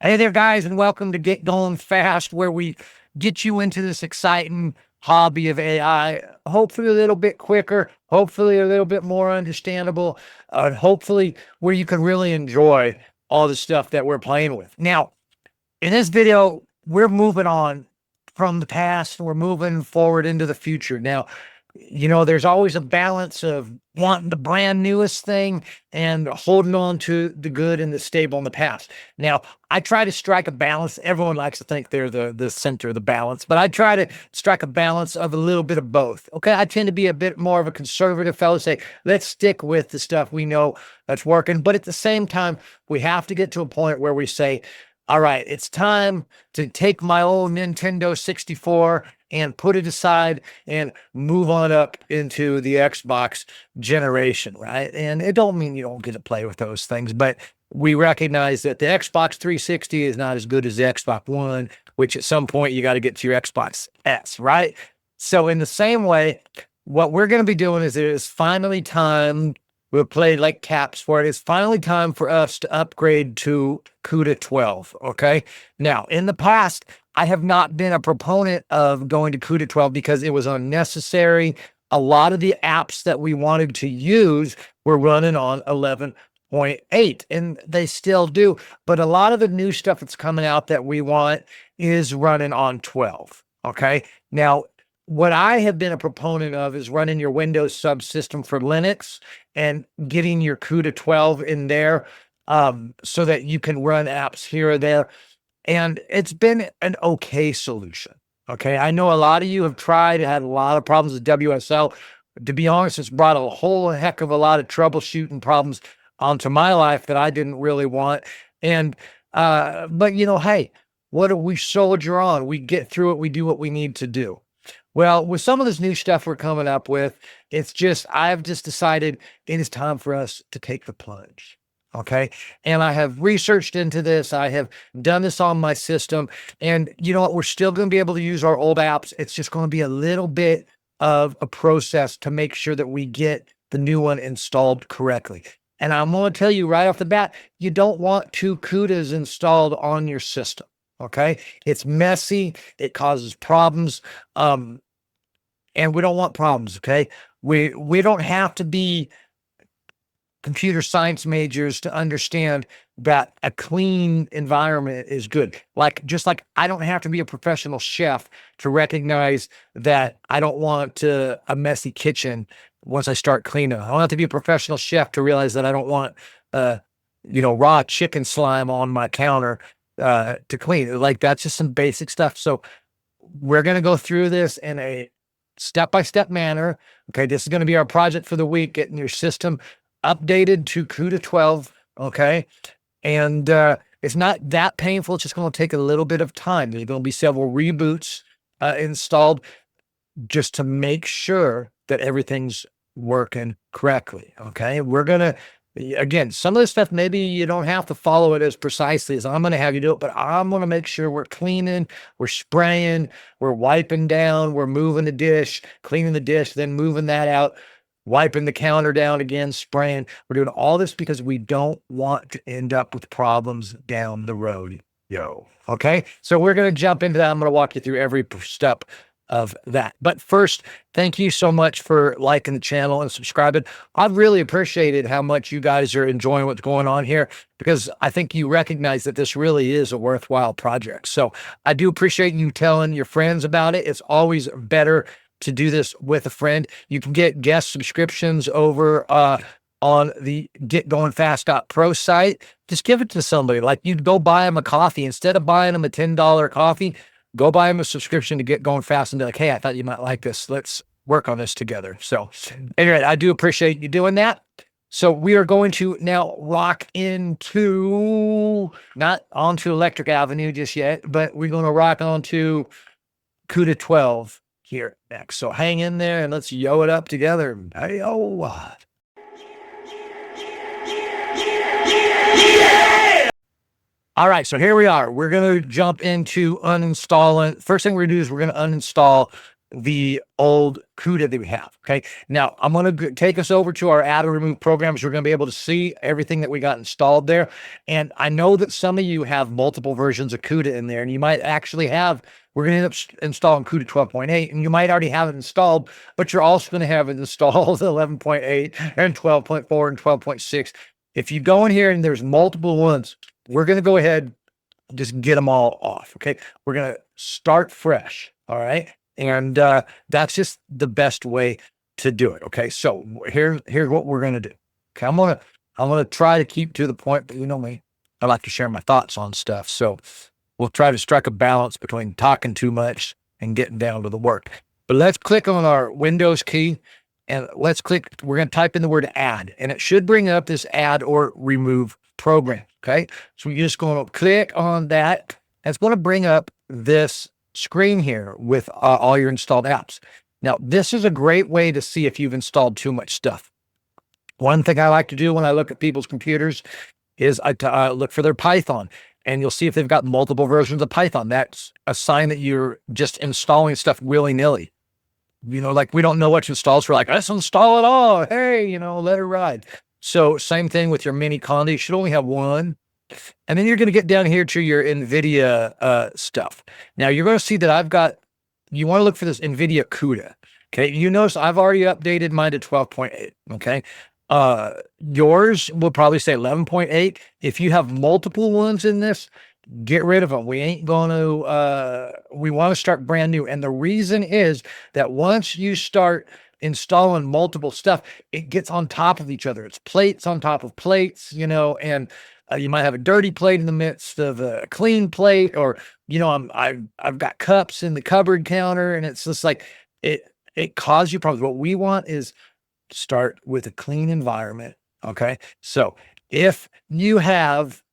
Hey there, guys, and welcome to Get Going Fast, where we get you into this exciting hobby of AI, hopefully a little bit quicker, hopefully a little bit more understandable, hopefully where you can really enjoy all the stuff that we're playing with. Now, in this video, we're moving on from the past, we're moving forward into the future. Now, there's always a balance of wanting the brand newest thing and holding on to the good and the stable in the past. Now, I try to strike a balance. Everyone likes to think they're the center of the balance, but I try to strike a balance of a little bit of both. Okay, I tend to be a bit more of a conservative fellow, say, let's stick with the stuff we know that's working. But at the same time, we have to get to a point where we say, all right, it's time to take my old Nintendo 64 and put it aside and move on up into the Xbox generation, right? And it don't mean you don't get to play with those things, but we recognize that the Xbox 360 is not as good as the Xbox One, which at some point you got to get to your Xbox S, right? So in the same way, what we're going to be doing is it is finally time. We'll play like caps for it. It's finally time for us to upgrade to CUDA 12, okay? Now, in the past, I have not been a proponent of going to CUDA 12 because it was unnecessary. A lot of the apps that we wanted to use were running on 11.8, and they still do. But a lot of the new stuff that's coming out that we want is running on 12, okay? Now, what I have been a proponent of is running your Windows subsystem for Linux and getting your CUDA 12 in there so that you can run apps here or there. And it's been an okay solution. Okay. I know a lot of you have tried, had a lot of problems with WSL. To be honest, it's brought a whole heck of a lot of troubleshooting problems onto my life that I didn't really want. And, but hey, what do we soldier on? We get through it. We do what we need to do. Well, with some of this new stuff we're coming up with, I've just decided it is time for us to take the plunge. Okay. And I have researched into this. I have done this on my system. And you know what? We're still going to be able to use our old apps. It's just going to be a little bit of a process to make sure that we get the new one installed correctly. And I'm going to tell you right off the bat, you don't want two CUDAs installed on your system. Okay. It's messy. It causes problems. And we don't want problems. Okay. We don't have to be computer science majors to understand that a clean environment is good. Just like I don't have to be a professional chef to recognize that I don't want a messy kitchen once I start cleaning. I don't have to be a professional chef to realize that I don't want, raw chicken slime on my counter to clean. That's just some basic stuff. So we're going to go through this in a step-by-step manner. Okay. This is going to be our project for the week, getting your system updated to CUDA 12. Okay. And it's not that painful. It's just going to take a little bit of time. There's going to be several reboots installed just to make sure that everything's working correctly. Okay. We're going to, again, some of this stuff, maybe you don't have to follow it as precisely as I'm going to have you do it, but I'm going to make sure we're cleaning, we're spraying, we're wiping down, we're moving the dish, cleaning the dish, then moving that out, wiping the counter down again, spraying. We're doing all this because we don't want to end up with problems down the road. Okay. So we're going to jump into that. I'm going to walk you through every step of that. But first, thank you so much for liking the channel and subscribing. I've really appreciated how much you guys are enjoying what's going on here, because I think you recognize that this really is a worthwhile project. So I do appreciate you telling your friends about it. It's always better to do this with a friend. You can get guest subscriptions over on the getgoingfast.pro site. Just give it to somebody. Like, you'd go buy them a coffee. Instead of buying them a $10 coffee, go buy them a subscription to Get Going Fast and be like, hey, I thought you might like this. Let's work on this together. So anyway, I do appreciate you doing that. So we are going to now rock into, not onto Electric Avenue just yet, but we're going to rock onto CUDA 12 here next. So hang in there and let's yo it up together. Hey-o. All right, so here we are. We're going to jump into uninstalling. First thing we're going to do is we're going to uninstall the old CUDA that we have. Okay. Now I'm going to take us over to our add and remove programs. We're going to be able to see everything that we got installed there. And I know that some of you have multiple versions of CUDA in there, and you might actually have, we're going to end up installing CUDA 12.8, and you might already have it installed, but you're also going to have it installed 11.8 and 12.4 and 12.6. If you go in here and there's multiple ones, we're going to go ahead and just get them all off. Okay. We're going to start fresh. All right. And that's just the best way to do it. Okay. So here's what we're going to do. Okay. I'm going to try to keep to the point, but you know me, I like to share my thoughts on stuff. So we'll try to strike a balance between talking too much and getting down to the work. But let's click on our Windows key and we're going to type in the word add, and it should bring up this add or remove program. Okay. So we're just going to click on that. And it's going to bring up this screen here with all your installed apps. Now, this is a great way to see if you've installed too much stuff. One thing I like to do when I look at people's computers is I look for their Python, and you'll see if they've got multiple versions of Python. That's a sign that you're just installing stuff willy-nilly. You know, like we don't know what to install, so we're like, let's install it all. Hey, let it ride. So same thing with your mini Conda. You should only have one. And then you're going to get down here to your Nvidia stuff. Now you're going to see that you want to look for this Nvidia CUDA. Okay. You notice I've already updated mine to 12.8. Okay. Yours will probably say 11.8. If you have multiple ones in this, get rid of them. We ain't going to, we want to start brand new. And the reason is that once you start installing multiple stuff, it gets on top of each other. It's plates on top of plates, and you might have a dirty plate in the midst of a clean plate, or, I've got cups in the cupboard counter, and it's just like, it causes you problems. What we want is start with a clean environment. Okay. So if you have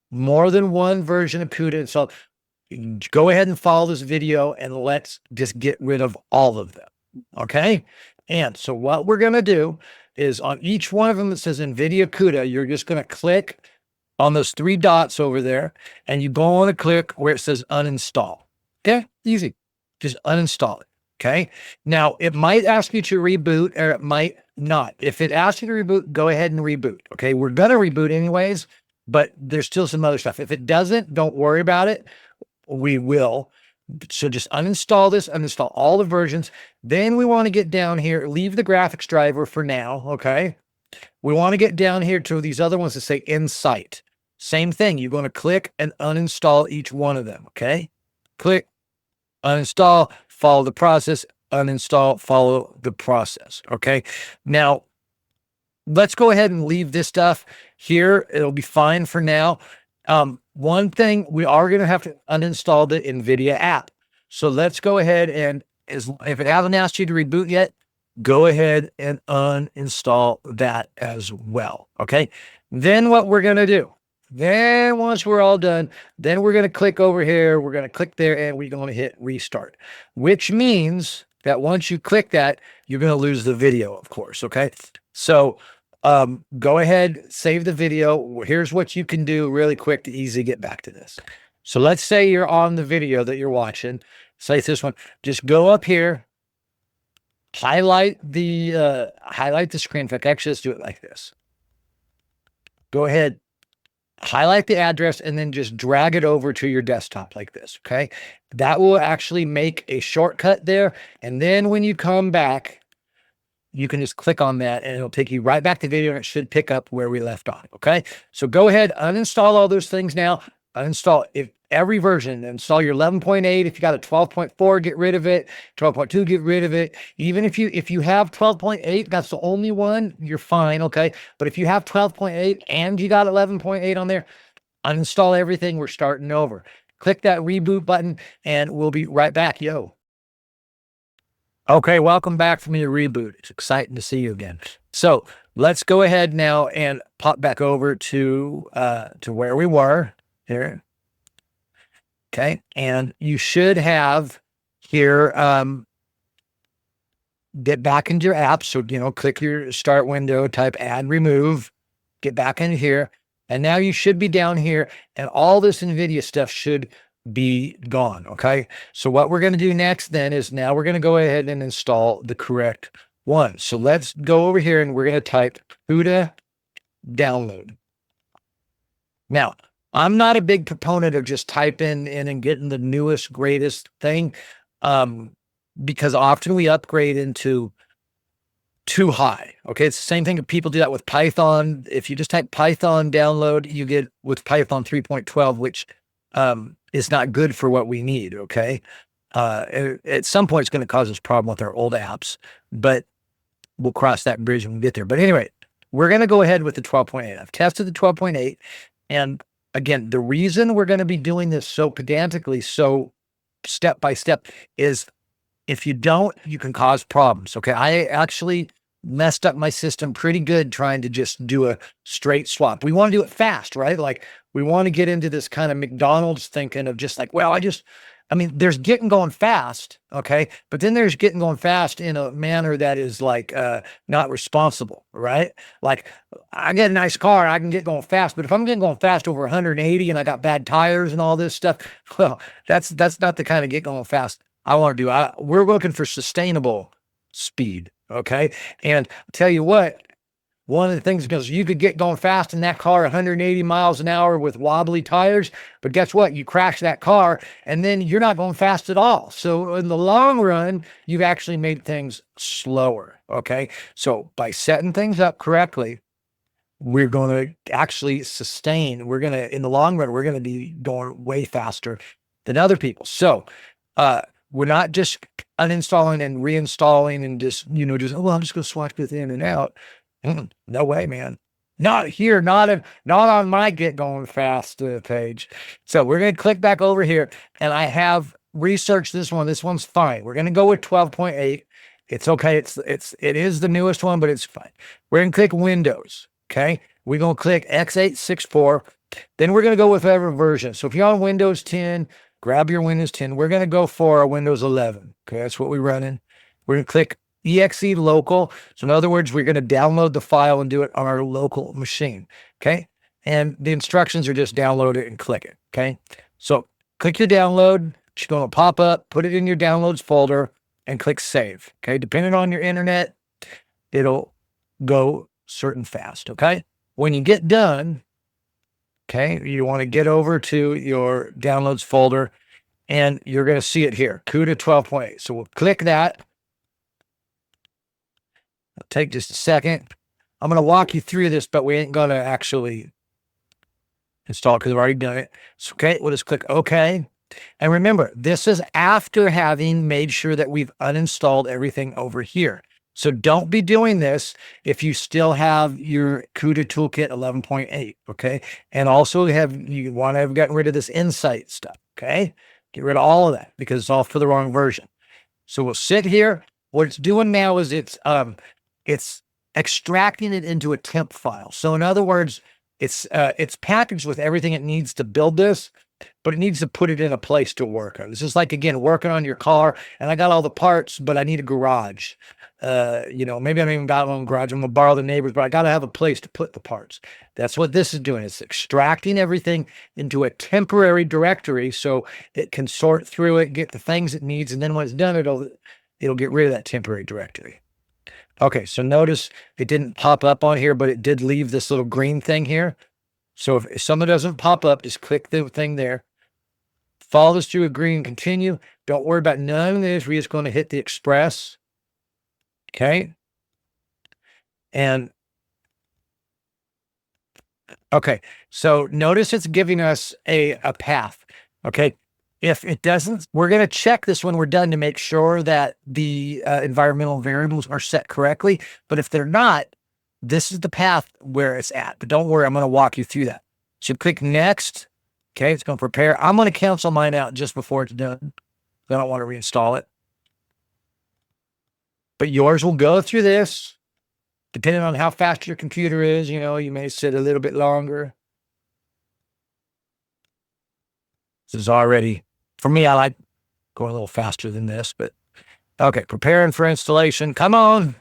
more than one version of CUDA installed, go ahead and follow this video and let's just get rid of all of them. Okay. And so what we're going to do is on each one of them that says Nvidia CUDA, you're just going to click on those three dots over there, and you go on to click where it says uninstall. Okay. Easy. Just uninstall it. Okay. Now it might ask you to reboot, or it might not. If it asks you to reboot, go ahead and reboot. Okay. We're going to reboot anyways, but there's still some other stuff. If it doesn't, don't worry about it. We will. So just uninstall this, uninstall all the versions. Then we want to get down here, leave the graphics driver for now. Okay. We want to get down here to these other ones that say Insight. Same thing. You're going to click and uninstall each one of them. Okay. Click, uninstall, follow the process, uninstall, follow the process. Okay. Now let's go ahead and leave this stuff here. It'll be fine for now. One thing, we are going to have to uninstall the Nvidia app. So let's go ahead and if it hasn't asked you to reboot yet, go ahead and uninstall that as well. Okay. Then what we're going to do, then once we're all done, then we're going to click over here. We're going to click there, and we're going to hit restart, which means that once you click that, you're going to lose the video, of course. Okay. So go ahead, save the video. Here's what you can do really quick to easily get back to this. So let's say you're on the video that you're watching. Say it's this one. Just go up here, highlight the screen. In fact, actually, let's do it like this. Go ahead, highlight the address, and then just drag it over to your desktop like this. Okay. That will actually make a shortcut there. And then when you come back, you can just click on that and it'll take you right back to the video, and it should pick up where we left off. Okay. So go ahead, uninstall all those things now. Uninstall every version. Install your 11.8. If you got a 12.4, get rid of it. 12.2, get rid of it. Even if you have 12.8, that's the only one, you're fine. Okay. But if you have 12.8 and you got 11.8 on there, uninstall everything. We're starting over. Click that reboot button and we'll be right back. Yo. Okay, welcome back from your reboot. It's exciting to see you again. So let's go ahead now and pop back over to where we were here. Okay, and you should have here, get back into your app. So, click your start window, type add, remove, get back in here. And now you should be down here, and all this Nvidia stuff should be gone. Okay. So what we're going to do next then is now we're going to go ahead and install the correct one. So let's go over here and we're going to type CUDA download. Now, I'm not a big proponent of just typing in and getting the newest, greatest thing, because often we upgrade into too high. Okay. It's the same thing if people do that with Python. If you just type Python download, you get with Python 3.12, which is not good for what we need. Okay. At some point, it's going to cause us a problem with our old apps, but we'll cross that bridge when we get there. But anyway, we're going to go ahead with the 12.8. I've tested the 12.8. And again, the reason we're going to be doing this so pedantically, so step by step, is if you don't, you can cause problems. Okay. I actually messed up my system pretty good trying to just do a straight swap. We want to do it fast, right? Like we want to get into this kind of McDonald's thinking of just like, well, there's getting going fast. Okay. But then there's getting going fast in a manner that is like, not responsible, right? Like I get a nice car, I can get going fast, but if I'm getting going fast over 180 and I got bad tires and all this stuff, well, that's not the kind of get going fast I want to do. We're looking for sustainable speed. Okay. And I'll tell you what, one of the things, because you could get going fast in that car, 180 miles an hour with wobbly tires, but guess what? You crash that car and then you're not going fast at all. So in the long run, you've actually made things slower. Okay. So by setting things up correctly, we're going to actually sustain. In the long run, we're going to be going way faster than other people. So, we're not just uninstalling and reinstalling and just, well, I'm just going to swap this in and out. No way, man. Not here, not on my get going fast page. So we're going to click back over here and I have researched this one. This one's fine. We're going to go with 12.8. It's okay. It is the newest one, but it's fine. We're going to click Windows. Okay. We're going to click x864. Then we're going to go with whatever version. So if you're on Windows 10, grab your Windows 10. We're going to go for a Windows 11. Okay, that's what we're running. We're going to click exe local. So in other words, we're going to download the file and do it on our local machine. Okay, and the instructions are just download it and click it. Okay, so click your download. It's going to pop up. Put it in your downloads folder and click save. Okay, depending on your internet, it'll go certain fast. Okay, when you get done, okay, you want to get over to your downloads folder and you're going to see it here, CUDA 12.8. So we'll click that. It'll take just a second. I'm going to walk you through this, but we ain't going to actually install it because we've already done it. So, okay, we'll just click OK. And remember, this is after having made sure that we've uninstalled everything over here. So don't be doing this if you still have your CUDA Toolkit 11.8, okay? And also you want to have gotten rid of this Insight stuff, okay? Get rid of all of that because it's all for the wrong version. So we'll sit here. What it's doing now is it's extracting it into a temp file. So in other words, it's packaged with everything it needs to build this, but it needs to put it in a place to work on. This is like, again, working on your car, and I got all the parts, but I need a garage. Maybe I don't even got my own garage. I'm going to borrow the neighbors, but I got to have a place to put the parts. That's what this is doing. It's extracting everything into a temporary directory so it can sort through it, get the things it needs, and then when it's done, it'll get rid of that temporary directory. Okay, so notice it didn't pop up on here, but it did leave this little green thing here. So if something doesn't pop up, just click the thing there. Follow this through, agree, and continue. Don't worry about none of this. We're just going to hit the express. Okay. And okay. So notice it's giving us a path. Okay. If it doesn't, we're going to check this when we're done to make sure that the environmental variables are set correctly. But if they're not, this is the path where it's at. But don't worry, I'm going to walk you through that. So click next. Okay. It's going to prepare. I'm going to cancel mine out just before it's done. I don't want to reinstall it. But yours will go through this, depending on how fast your computer is. You may sit a little bit longer. This is already, for me, I like going a little faster than this, but okay, preparing for installation. Come on.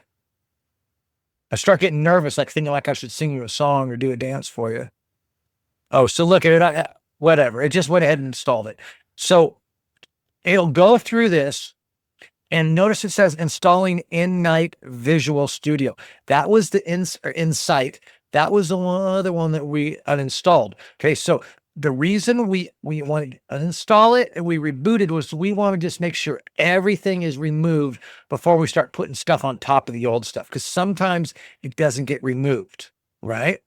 I start getting nervous, like thinking like I should sing you a song or do a dance for you. Oh, so look at it. Whatever. It just went ahead and installed it. So it'll go through this, and notice it says installing in-night Visual Studio. That was the Insight. That was the other one that we uninstalled. Okay, so the reason we wanted to uninstall it and we rebooted was we want to just make sure everything is removed before we start putting stuff on top of the old stuff, because sometimes it doesn't get removed, right?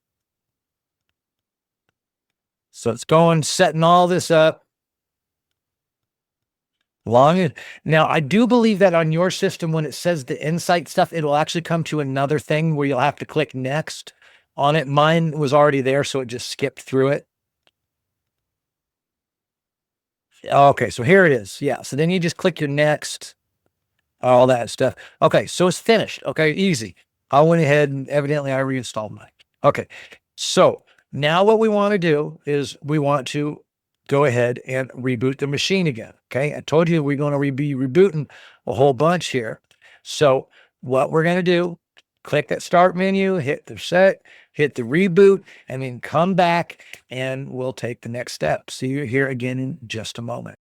So it's going, setting all this up. Now, I do believe that on your system, when it says the Insight stuff, it'll actually come to another thing where you'll have to click next on it. Mine was already there, so it just skipped through it. Okay, so here it is. Yeah, so then you just click your next, all that stuff. Okay, so it's finished. Okay, easy. I went ahead and evidently I reinstalled mine. Okay, so now what we want to do is we want to go ahead and reboot the machine again. Okay, I told you we're going to be rebooting a whole bunch here. So what we're going to do, click that start menu, hit the set, hit the reboot, and then come back and we'll take the next step. See you here again in just a moment.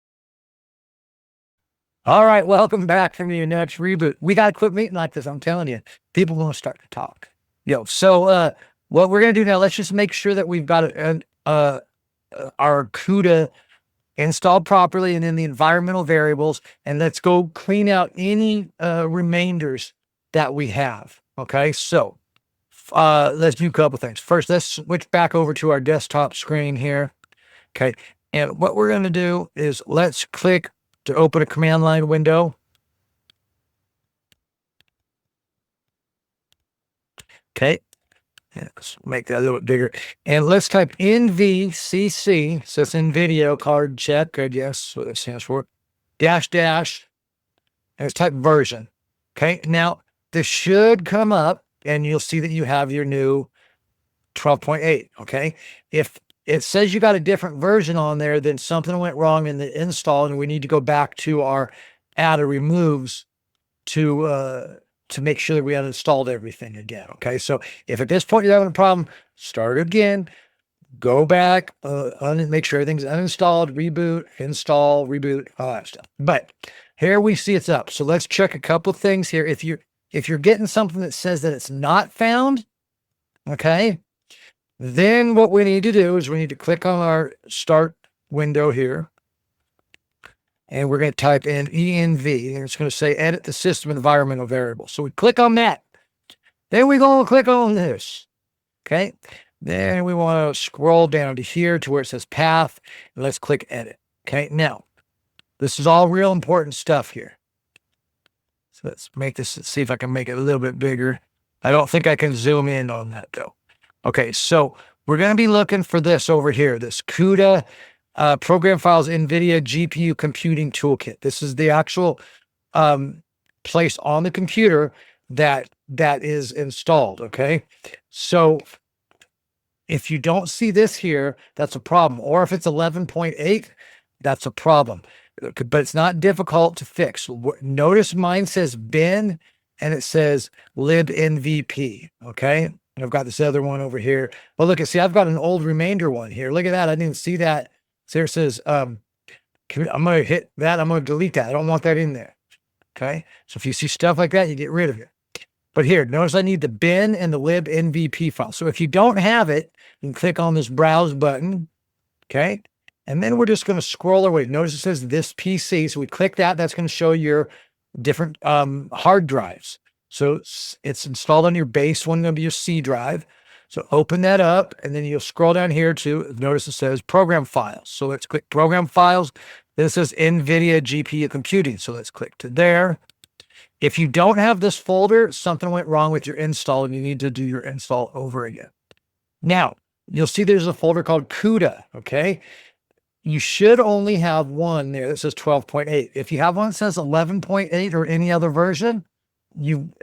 All right, welcome back from your next reboot. We got to quit meeting like this. I'm telling you, people will start to talk. So what we're going to do now, let's just make sure that we've got our CUDA installed properly and in the environmental variables, and let's go clean out any remainders that we have. Okay, so let's do a couple things. First, let's switch back over to our desktop screen here. Okay, and what we're going to do is let's click to open a command line window. Okay, yeah, let's make that a little bit bigger. And let's type NVCC, so it's Nvidia card check, I guess what it stands for, dash, and let's type version. Okay, now this should come up and you'll see that you have your new 12.8. Okay, if it says you got a different version on there, then something went wrong in the install and we need to go back to our add or removes to make sure that we had installed everything again. Okay, so if at this point you're having a problem, start again, go back, make sure everything's uninstalled, reboot, install, reboot, all that stuff. But here we see it's up. So let's check a couple things here. If you're getting something that says that it's not found, okay, then what we need to do is we need to click on our start window here. And we're going to type in ENV, and it's going to say edit the system environmental variable. So we click on that. Then we're going to click on this. Okay. Then we want to scroll down to here to where it says path, and let's click edit. Okay. Now, this is all real important stuff here. So let's make this, see if I can make it a little bit bigger. I don't think I can zoom in on that though. Okay. So we're going to be looking for this over here, this CUDA program files NVIDIA GPU computing toolkit. This is the actual place on the computer that is installed. Okay, so if you don't see this here, that's a problem. Or if it's 11.8, that's a problem. But it's not difficult to fix. Notice mine says bin and it says libnvp. Okay, and I've got this other one over here. Well, look, see, I've got an old remainder one here. Look at that. I didn't see that. So it says, I'm going to hit that. I'm going to delete that. I don't want that in there. Okay. So if you see stuff like that, you get rid of it. But here, notice I need the bin and the libnvp file. So if you don't have it, you can click on this browse button. Okay. And then we're just going to scroll our way. Notice it says this PC. So we click that. That's going to show your different hard drives. So it's installed on your base one of your C drive. So open that up, and then you'll scroll down here to, notice it says program files. So let's click program files. Then it says NVIDIA GPU computing. So let's click to there. If you don't have this folder, something went wrong with your install and you need to do your install over again. Now, you'll see there's a folder called CUDA, okay? You should only have one there that says 12.8. If you have one that says 11.8 or any other version, you've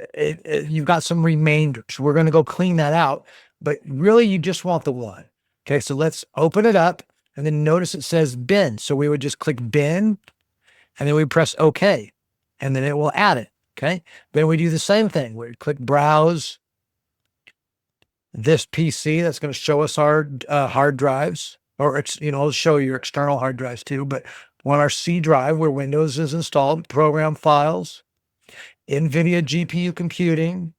got some remainders. We're going to go clean that out. But really, you just want the one. Okay, so let's open it up, and then notice it says bin. So we would just click bin, and then we press OK, and then it will add it. Okay, then we do the same thing. We click browse this PC. That's going to show us our hard drives, or it's, it'll show your external hard drives too. But on our C drive where Windows is installed, program files, Nvidia GPU computing,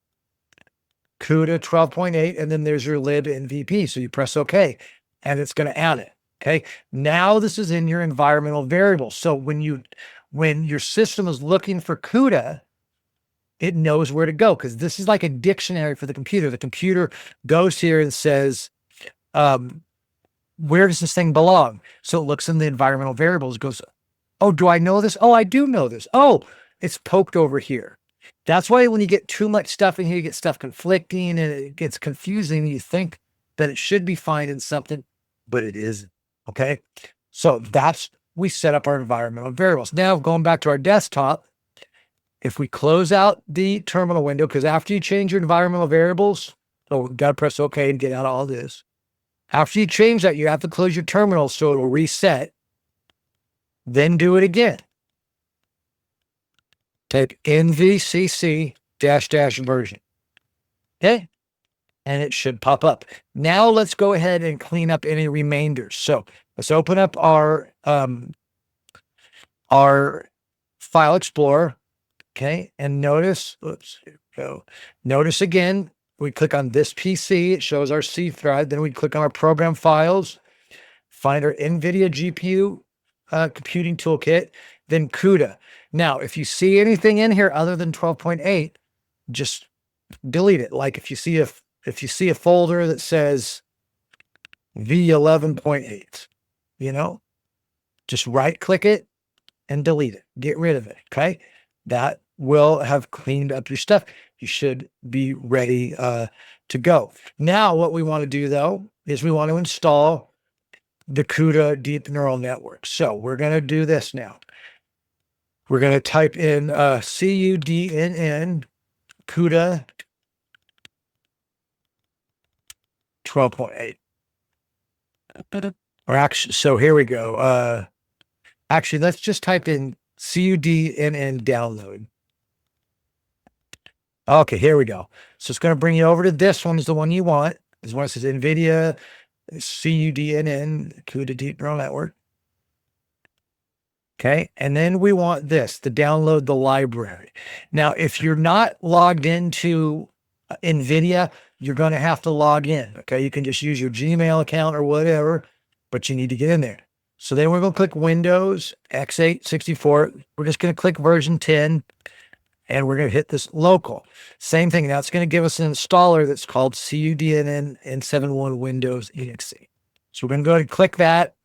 CUDA 12.8, and then there's your lib NVP. So you press OK, and it's going to add it. Okay. Now this is in your environmental variables. So when your system is looking for CUDA, it knows where to go because this is like a dictionary for the computer. The computer goes here and says, where does this thing belong? So it looks in the environmental variables, goes, oh, do I know this? Oh, I do know this. Oh, it's poked over here. That's why when you get too much stuff in here, you get stuff conflicting and it gets confusing. You think that it should be finding something, but it isn't. Okay. So we set up our environmental variables. Now going back to our desktop, if we close out the terminal window, because after you change your environmental variables, so we've got to press OK and get out of all this. After you change that, you have to close your terminal so it will reset. Then do it again. Type nvcc -- version. Okay. And it should pop up. Now let's go ahead and clean up any remainders. So let's open up our file explorer. Okay. And notice, oops, here we go. Notice again, we click on this PC, it shows our C drive. Then we click on our program files, find our Nvidia GPU computing toolkit, then CUDA. Now, if you see anything in here other than 12.8, just delete it. Like if you see a folder that says V11.8, just right click it and delete it. Get rid of it. Okay. That will have cleaned up your stuff. You should be ready to go. Now, what we want to do though, is we want to install the CUDA deep neural network. So we're going to do this now. We're going to type in cuDNN CUDA 12.8. Or actually, so here we go. Actually, let's just type in cuDNN download. Okay, here we go. So it's going to bring you over to this one is the one you want. This one says Nvidia cuDNN, CUDA Deep Neural Network. Okay, and then we want this to download the library. Now, if you're not logged into Nvidia, you're going to have to log in. Okay, you can just use your Gmail account or whatever, but you need to get in there. So then we're going to click Windows x86. We're just going to click version 10, and we're going to hit this local. Same thing. Now it's going to give us an installer that's called cuDNN N71 Windows exe. So we're going to go ahead and click that.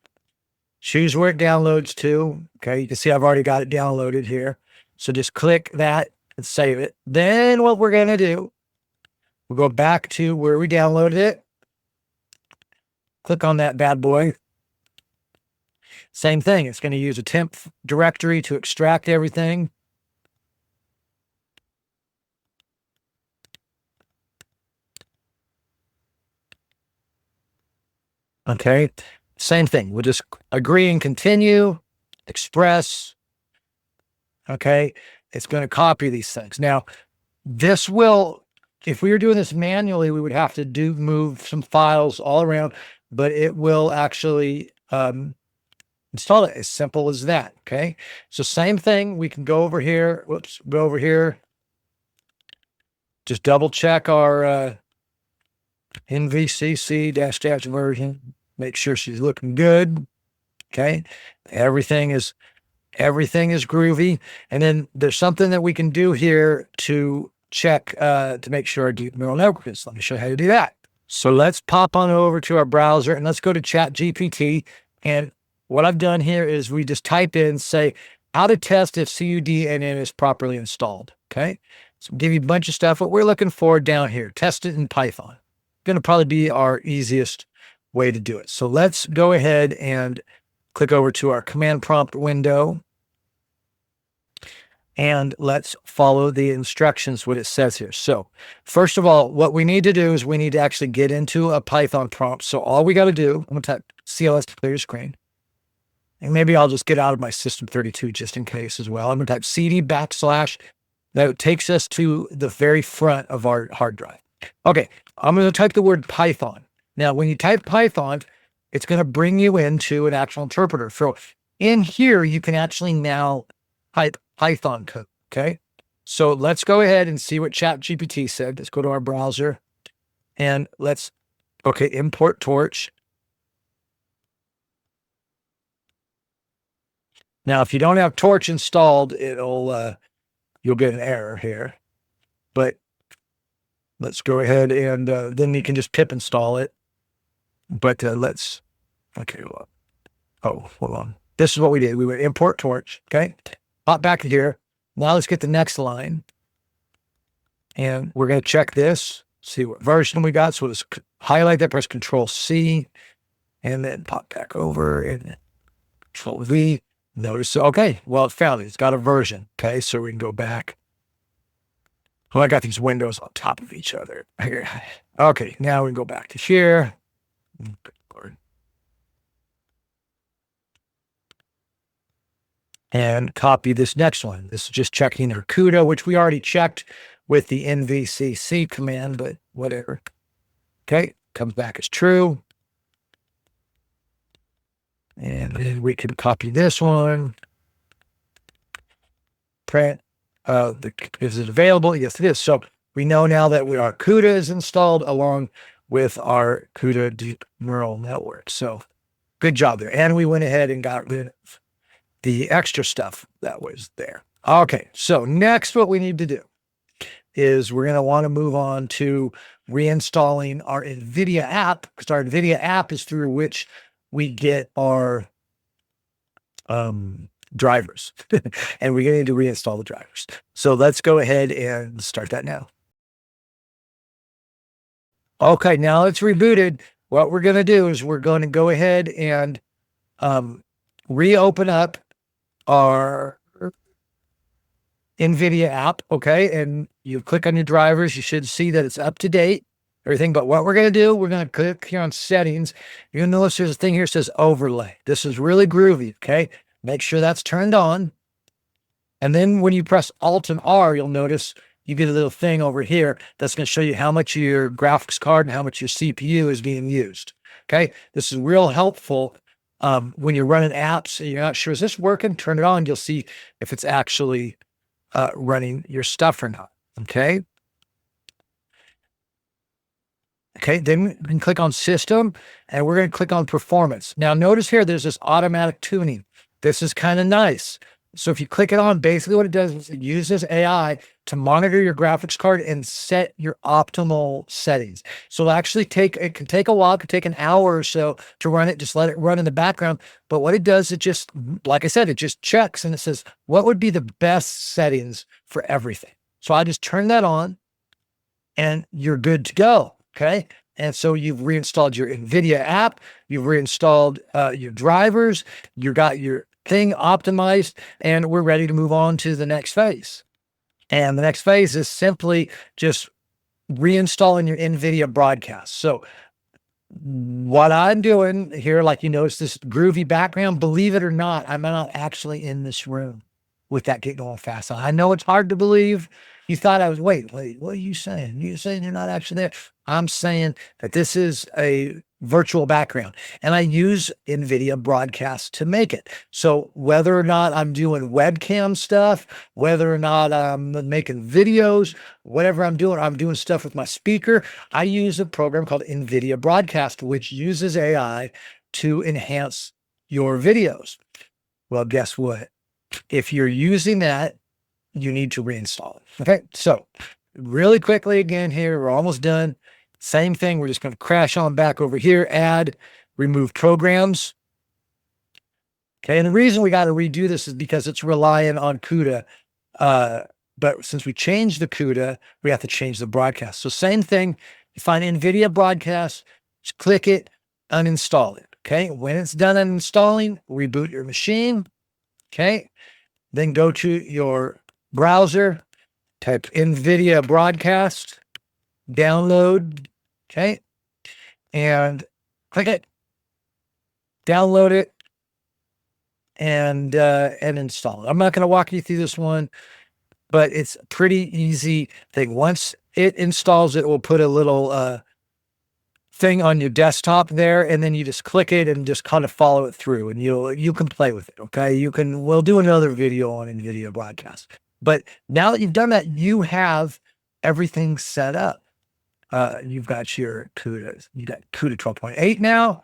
Choose where it downloads to. Okay, you can see I've already got it downloaded here. So just click that and save it. Then what we're going to do, we'll go back to where we downloaded it. Click on that bad boy. Same thing. It's going to use a temp directory to extract everything. Okay. Same thing. We'll just agree and continue, express. Okay. It's going to copy these things. Now, this will, if we were doing this manually, we would have to move some files all around, but it will actually install it as simple as that. Okay. So same thing. We can go over here. Whoops. Go over here. Just double check our nvcc -- version. Make sure she's looking good. Okay. Everything is groovy. And then there's something that we can do here to check to make sure our deep neural network is. Let me show you how to do that. So let's pop on over to our browser and let's go to ChatGPT. And what I've done here is we just type in, say, how to test if cuDNN is properly installed. Okay. So give you a bunch of stuff. What we're looking for down here, test it in Python. Going to probably be our easiest way to do it. So let's go ahead and click over to our command prompt window. And let's follow the instructions, what it says here. So first of all, what we need to do is we need to actually get into a Python prompt. So all we got to do, I'm going to type CLS to clear your screen. And maybe I'll just get out of my system32 just in case as well. I'm going to type CD /. That takes us to the very front of our hard drive. Okay, I'm going to type the word Python. Now, when you type Python, it's going to bring you into an actual interpreter. So in here, you can actually now type Python code. Okay. So let's go ahead and see what ChatGPT said. Let's go to our browser and let's, okay, import torch. Now, if you don't have torch installed, it'll, you'll get an error here, but let's go ahead and, then you can just pip install it. But, okay, well, oh, hold on. This is what we did. We would import torch. Okay. Pop back to here. Now let's get the next line. And we're going to check this, see what version we got. So let's highlight that, press Control C, and then pop back over and Control V. Notice, okay, well, it found it. It's got a version. Okay, so we can go back. Well, I got these windows on top of each other. Okay, now we can go back to here. And copy this next one. This is just checking our CUDA, which we already checked with the NVCC command, but whatever. Okay, comes back as true. And then we can copy this one. Print. Is it available? Yes, it is. So we know now that our CUDA is installed along with our CUDA deep neural network. So good job there. And we went ahead and got rid of the extra stuff that was there. Okay, so next what we need to do is we're going to want to move on to reinstalling our Nvidia app, because our Nvidia app is through which we get our drivers. And we're going to need to reinstall the drivers. So let's go ahead and start that now. Okay, now it's rebooted. What we're going to do is we're going to go ahead and reopen up our Nvidia app. Okay, and you click on your drivers. You should see that it's up to date, everything. But what we're going to do, we're going to click here on settings. You're going to notice there's a thing here that says overlay. This is really groovy. Okay, make sure that's turned on. And then when you press Alt and R, you'll notice you get a little thing over here that's going to show you how much your graphics card and how much your CPU is being used. Okay, this is real helpful when you're running apps and you're not sure, is this working? Turn it on. You'll see if it's actually running your stuff or not. Okay. Okay, then we can click on System, and we're going to click on Performance. Now, notice here, there's this automatic tuning. This is kind of nice. So if you click it on, basically what it does is it uses AI to monitor your graphics card and set your optimal settings. So it'll actually it can take a while, it could take an hour or so to run it, just let it run in the background. But what it does, it just, like I said, it just checks and it says, what would be the best settings for everything? So I just turn that on and you're good to go. Okay. And so you've reinstalled your Nvidia app, you've reinstalled your drivers, you got your thing optimized, and we're ready to move on to the next phase. And the next phase is simply just reinstalling your Nvidia broadcast. So what I'm doing here, like you notice this groovy background, believe it or not, I'm not actually in this room with that get going fast. I know it's hard to believe. You thought I was, wait, what are you saying? You're saying you're not actually there. I'm saying that this is a virtual background and I use Nvidia broadcast to make it. So whether or not I'm doing webcam stuff, whether or not I'm making videos, whatever I'm doing stuff with my speaker, I use a program called Nvidia Broadcast, which uses AI to enhance your videos. Well, guess what? If you're using that, you need to reinstall it. Okay, so really quickly again here, we're almost done. Same thing, we're just going to crash on back over here, add, remove programs. Okay, and the reason we got to redo this is because it's relying on CUDA. But since we changed the CUDA, we have to change the broadcast. So same thing, you find Nvidia broadcast, just click it, uninstall it. Okay, when it's done uninstalling, reboot your machine. Okay, then go to your browser, type Nvidia broadcast, download, okay, and click it, download it, and install it. I'm not going to walk you through this one, but it's a pretty easy thing. Once it installs, it will put a little thing on your desktop there, and then you just click it and just kind of follow it through, and you can play with it. Okay, we'll do another video on Nvidia broadcast. But now that you've done that, you have everything set up. You've got your CUDA, you got CUDA 12.8 now.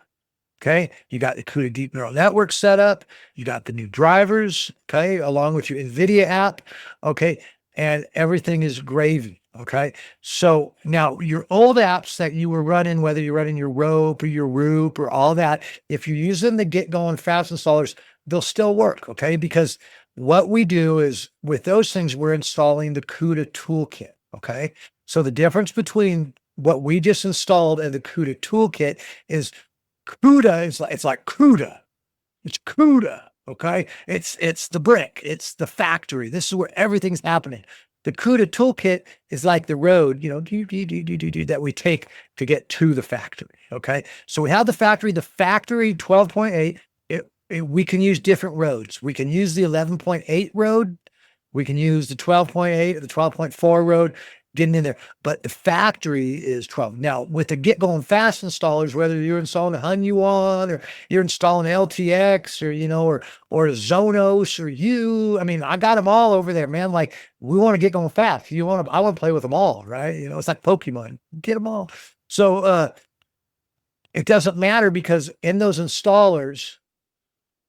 Okay, you got the CUDA Deep Neural Network set up. You got the new drivers, okay, along with your Nvidia app, okay, and everything is gravy, okay. So now your old apps that you were running, whether you're running your rope or your roop or all that, if you're using the Get Going Fast installers, they'll still work, okay, because what we do is with those things, we're installing the CUDA toolkit, okay. So the difference between what we just installed and the CUDA toolkit is CUDA is like, it's like CUDA. It's CUDA. Okay. It's the brick. It's the factory. This is where everything's happening. The CUDA toolkit is like the road, that we take to get to the factory. Okay. So we have the factory 12.8. We can use different roads. We can use the 11.8 road. We can use the 12.8 or the 12.4 road. Getting in there, but the factory is 12. Now, with the Get Going Fast installers, whether you're installing a Hunyuan or you're installing LTX or Zonos or I mean, I got them all over there, man. Like, we want to get going fast. I want to play with them all, right? It's like Pokemon, get them all. So it doesn't matter because in those installers,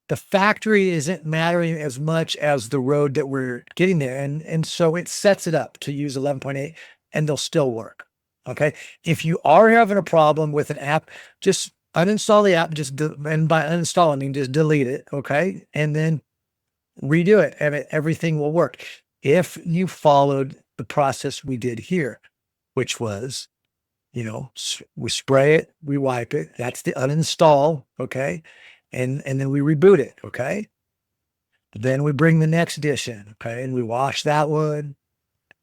the factory isn't mattering as much as the road that we're getting there. And so it sets it up to use 11.8 and they'll still work. Okay. If you are having a problem with an app, just uninstall the app, and by uninstalling, just delete it. Okay. And then redo it and everything will work. If you followed the process we did here, which was, we spray it, we wipe it. That's the uninstall. Okay. And then we reboot it, okay? Then we bring the next dish in, okay? And we wash that one,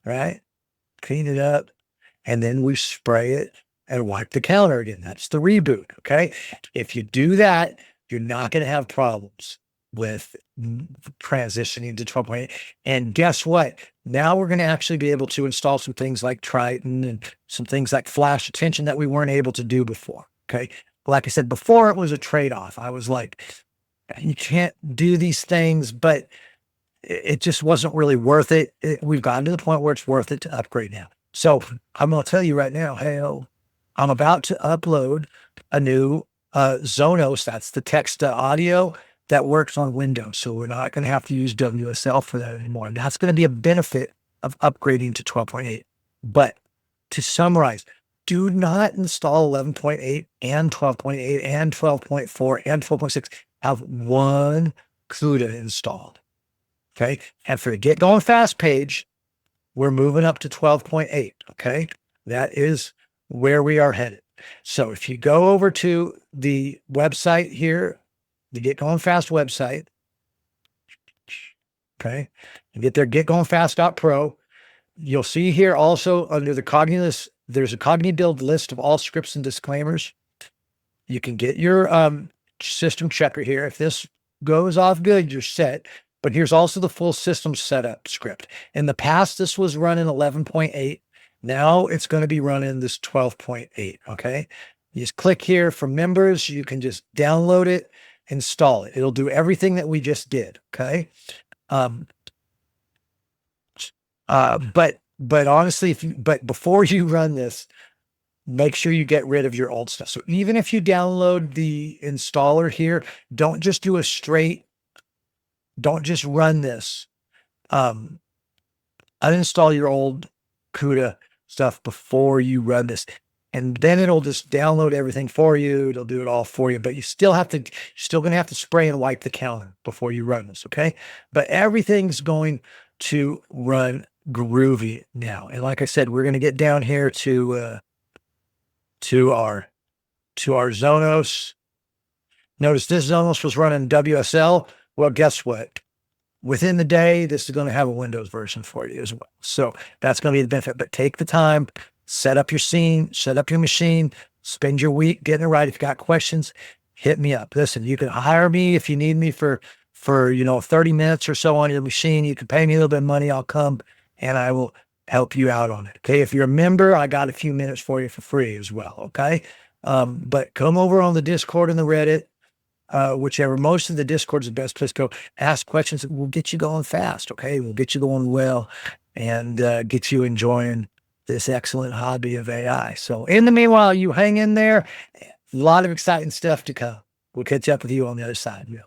right? Clean it up, and then we spray it and wipe the counter again. That's the reboot, okay? If you do that, you're not going to have problems with transitioning to 12.8. And guess what? Now we're going to actually be able to install some things like Triton and some things like flash attention that we weren't able to do before, okay? Like I said, before it was a trade-off. I was like, you can't do these things, but it just wasn't really worth it. We've gotten to the point where it's worth it to upgrade now. So I'm going to tell you right now, I'm about to upload a new Zonos. That's the text to audio that works on Windows. So we're not going to have to use WSL for that anymore. And that's going to be a benefit of upgrading to 12.8. But to summarize, do not install 11.8 and 12.8 and 12.4 and 12.6. Have one CUDA installed. Okay. And for the Get Going Fast page, we're moving up to 12.8. Okay. That is where we are headed. So if you go over to the website here, the Get Going Fast website, okay, you get there, getgoingfast.pro. You'll see here also under the Cognitive, there's a Cognitive list of all scripts and disclaimers. You can get your system checker here. If this goes off good, you're set. But here's also the full system setup script. In the past, this was running 11.8. Now it's going to be running this 12.8. Okay. You just click here for members. You can just download it, install it. It'll do everything that we just did. Okay. But honestly, but before you run this, make sure you get rid of your old stuff. So even if you download the installer here, don't just run this. Uninstall your old CUDA stuff before you run this. And then it'll just download everything for you. It'll do it all for you, but you're still going to have to spray and wipe the counter before you run this. Okay. But everything's going to run groovy now. And like I said, we're going to get down here to our Zonos. Notice this Zonos was running WSL. Well, guess what? Within the day, this is going to have a Windows version for you as well. So that's going to be the benefit, but take the time, set up your scene, set up your machine, spend your week getting it right. If you got questions, hit me up. Listen, you can hire me if you need me for 30 minutes or so on your machine. You can pay me a little bit of money. I'll come and I will help you out on it. Okay. If you're a member, I got a few minutes for you for free as well. Okay. But come over on the Discord and the Reddit, whichever. Most of the Discord is the best place to go. Ask questions. We'll get you going fast. Okay. We'll get you going well and get you enjoying this excellent hobby of AI. So in the meanwhile, you hang in there. A lot of exciting stuff to come. We'll catch up with you on the other side. Yeah.